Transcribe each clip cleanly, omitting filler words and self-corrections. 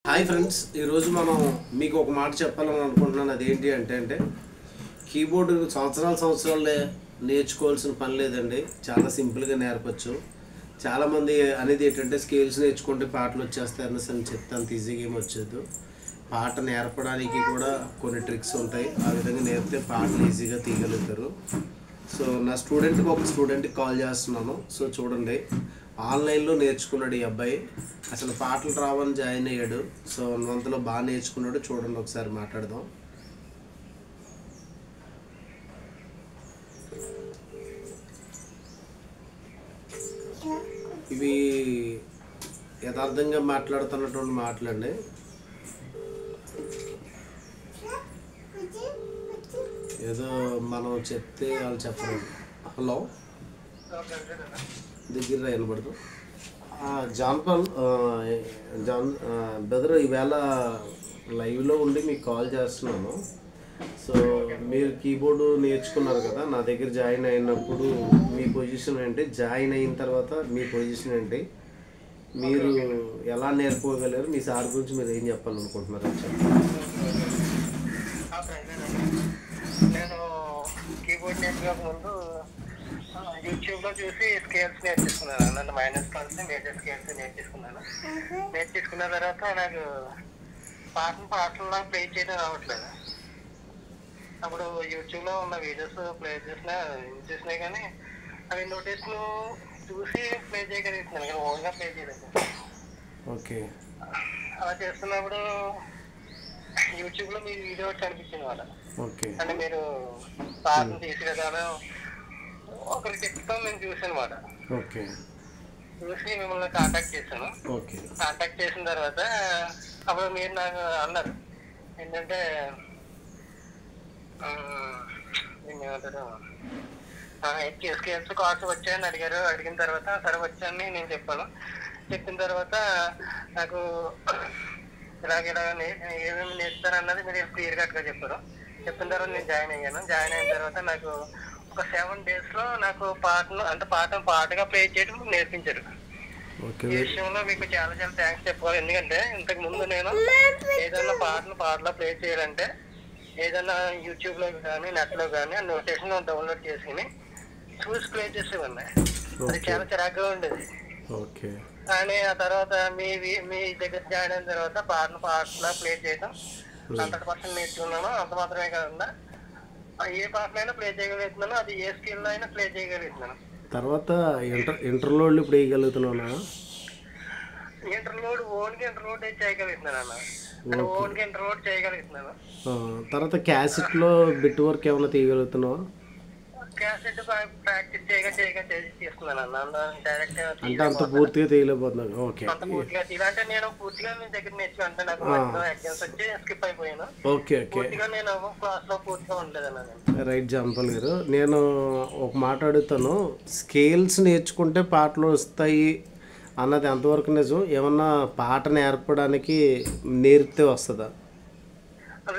Hi friends, ఈరోజు మనం మీకు ఒక మాట చెప్పాలని అనుకుంటున్నాను. అదేంటి అంటే కీబోర్డు సంవత్సరాలే నేర్చుకోవాల్సిన పని లేదండి. చాలా సింపుల్గా నేర్పచ్చు. చాలామంది అనేది ఏంటంటే స్కేల్స్ నేర్చుకుంటే పాటలు వచ్చేస్తాయని చెప్తే అంత ఈజీగా ఏమి వచ్చేది. పాట నేర్పడానికి కూడా కొన్ని ట్రిక్స్ ఉంటాయి. ఆ విధంగా నేర్పితే పాటలు ఈజీగా తీయగలుగుతారు. సో నా ఒక స్టూడెంట్కి కాల్ చేస్తున్నాను. సో చూడండి, ఆన్లైన్లో నేర్చుకున్నాడు ఈ అబ్బాయి. అసలు పాటలు రావని జాయిన్ అయ్యాడు. సో అంతలో బాగా నేర్చుకున్నాడు. చూడండి, ఒకసారి మాట్లాడదాం. ఇవి యథార్థంగా మాట్లాడుతున్నటువంటి మాటలండి. ఏదో మనం చెప్తే వాళ్ళు చెప్పరు. హలో, దగ్గర వినబడదు. జాన్ బ్రదర్, ఈవేళ లైవ్లో ఉండి మీకు కాల్ చేస్తున్నాను. సో మీరు కీబోర్డు నేర్చుకున్నారు కదా, నా దగ్గర జాయిన్ అయినప్పుడు మీ పొజిషన్ ఏంటి, జాయిన్ అయిన తర్వాత మీ పొజిషన్ ఏంటి, మీరు ఎలా నేర్చుకోగలరు, మీ సార్ గురించి మీరు ఏం చెప్పాలనుకుంటున్నారు అని చెప్పండి. నేను కీబోర్డ్ నేర్చుకోకముందు యూట్యూబ్లో చూసి స్కేల్స్ నేర్చుకున్నాను. నన్ను మైనస్ కలిసి మేజర్ స్కేల్స్ నేర్చుకున్న తర్వాత నాకు పాటలు ప్లే చేయడం రావట్లేదు. అప్పుడు యూట్యూబ్లో ఉన్న వీడియోస్ ప్లే చూసినాయి కానీ అవి నోటీస్లు చూసి ప్లే చేయగలుగుతున్నాను కానీ ఓన్గా ప్లే చేయలేదు. ఓకే, అలా చేస్తున్నప్పుడు యూట్యూబ్లో మీ వీడియో కనిపించింది వాళ్ళ. అంటే మీరు పాటను తీసుకెళ్ళాను ఒకరి చెప్తాం నేను చూసాను మాట. చూసి మిమ్మల్ని కాంటాక్ట్ చేశాను. కాంటాక్ట్ చేసిన తర్వాత అప్పుడు మీరు నాకు అన్నారు ఏంటంటే ఏమంటారు, స్కేల్స్ కార్డ్స్ వచ్చాయని అడిగారు. అడిగిన తర్వాత సరే వచ్చాయని నేను చెప్పాను. చెప్పిన తర్వాత నాకు ఇలాగ ఏమేమి నేర్పుతారన్నది మీరు క్లియర్ కట్గా చెప్పారు. చెప్పిన తర్వాత నేను జాయిన్ అయ్యాను. జాయిన్ అయిన తర్వాత నాకు ఒక 7 days లో నాకు పాటగా ప్లే చేయడం నేర్పించారు. ఈ విషయంలో మీకు చాలా చాలా థ్యాంక్స్ చెప్పుకోవాలి. ఎందుకంటే ఇంతకు ముందు నేను ఏదైనా పాటలో ప్లే చేయాలంటే ఏదైనా యూట్యూబ్ లో కానీ నెట్ లో కానీ ఆ నోటేషన్ డౌన్లోడ్ చేసుకుని చూసి ప్లే చేసేవాడిని. అది చాలా చిరాకుగా ఉండేది. కానీ ఆ తర్వాత మీ దగ్గర జాయిన్ అయిన తర్వాత పాటలో ప్లే చేయడం 100% నేర్చుకున్నాను. అంత మాత్రమే కాకుండా ఏ పాటలైనా ప్లే చేయగలుగుతున్నాను, అది ఏ స్కిల్ అయినా ప్లే చేయగలుగుతున్నాను. తర్వాత ఇంటర్లోడ్ ఇప్పుడు వేయగలుగుతున్నాను. ఓన్గా ఇంటర్లోడ్ చేయగలుగుతున్నాను అన్న. ఓన్గా ఇంటర్లోడ్ చేయగలుగుతున్నాను. తర్వాత క్యాసెట్లో బిట్ వర్క్ ఏమైనా తీయగలుగుతున్నావా? క్యాసెట్ ప్రాక్టీస్ చేస్తున్నాను అన్న. డైరెక్ట్ అంటే అంత పూర్తిగా తీయలేకపోతున్నాను. ఓకే, ఇలాంటి నేను పూర్తిగా మీ దగ్గర నేర్చుకుంటే నాకు ఎగ్జామ్స్ వచ్చి స్కిప్ అయిపోయాను. ఓకే, పూర్తిగా నేను క్లాస్ లో పూర్తిగా ఉండలేదన్న. రైట్ జాంపల్ గారు, నేను ఒక మాట అడుగుతాను. స్కేల్స్ నేర్చుకుంటే పాటలు వస్తాయి అన్నది ఎంతవరకు నిజం? ఏమన్నా పాట నేర్పడానికి నేర్పితే వస్తుందా?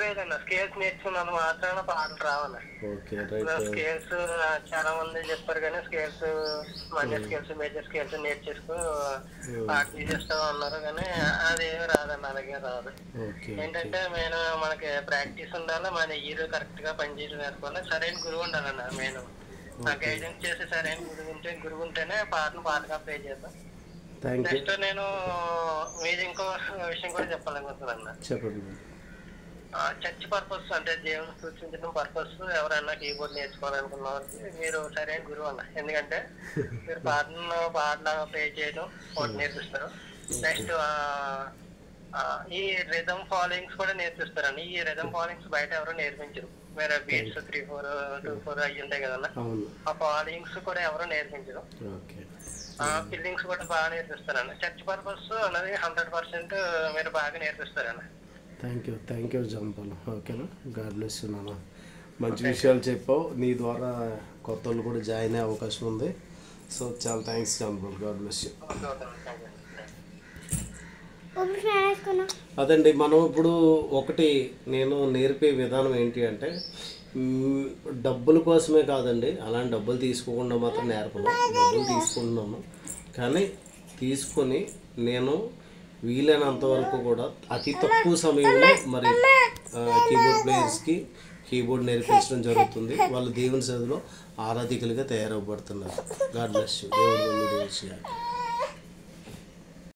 లేదన్న, స్కేల్స్ నేర్చుకున్నాను మాత్రాన పాటలు రావన్న. స్కేల్స్ చాలా మంది చెప్పారు కానీ scales minor scales major scales నేర్చేసుకో పాట తీసేస్తావు అన్నారు కానీ అదేమి రాదన్న. అలాగే రాదు. ఏంటంటే మనకి ప్రాక్టీస్ ఉండాలి, మన హీరో కరెక్ట్ గా పనిచేయడం నేర్చుకోవాలి, సరైన గురువు ఉండాలన్న. గైడెన్స్ చేసి సరైన గురువు ఉంటేనే పాటగా ప్లే చేద్దాం. నెక్స్ట్ నేను మీరు ఇంకో విషయం కూడా చెప్పాలనుకుంటున్నాను. చెప్పండి. చర్చ్ పర్పస్ అంటే దేవుని సూచించడం పర్పస్ ఎవరైనా కీబోర్డ్ నేర్చుకోవాలనుకున్న వారికి మీరు సరైన గురువు అన్న. ఎందుకంటే మీరు పాటలాగా ప్లే చేయడం ఒకటి నేర్పిస్తారు. నెక్స్ట్ ఈ రిథమ్ ఫాలోయింగ్స్ కూడా నేర్పిస్తారండి. ఈ రిథమ్ ఫాలోయింగ్స్ బయట ఎవరు నేర్పించరు. వేరే బీట్స్ 3-4 2-4 అవి ఉంటాయి కదన్నా, ఆ ఫాలోయింగ్స్ కూడా ఎవరు నేర్పించరు. ఫిల్లింగ్స్ కూడా బాగా నేర్పిస్తారన్న. చర్చ్ పర్పస్ అనేది 100% మీరు బాగా నేర్పిస్తారన్న. Thank you జాంపల్. ఓకేనా, గాడ్ బ్లెస్ యూ నాన్న. మంచి విషయాలు చెప్పావు. నీ ద్వారా కొత్త వాళ్ళు కూడా జాయిన్ అయ్యే అవకాశం ఉంది. సో చాలా థ్యాంక్స్ జాంపల్, గాడ్ బ్లెస్ యూ. అదండి, మనం ఇప్పుడు నేను నేర్పే విధానం ఏంటి అంటే డబ్బుల కోసమే కాదండి. అలాంటి డబ్బులు తీసుకోకుండా మాత్రం నేర్పను. డబ్బులు తీసుకుంటున్నాము కానీ తీసుకొని నేను వీలైనంత వరకు కూడా అతి తక్కువ సమయంలో మరి కీబోర్డ్ ప్లేయర్స్కి కీబోర్డ్ నేర్పించడం జరుగుతుంది. వాళ్ళు దేవుని సన్నిధిలో ఆరాధికులుగా తయారవబడుతున్నారు. God bless you. దేవుడు మిమ్మల్ని దీవించుగాక.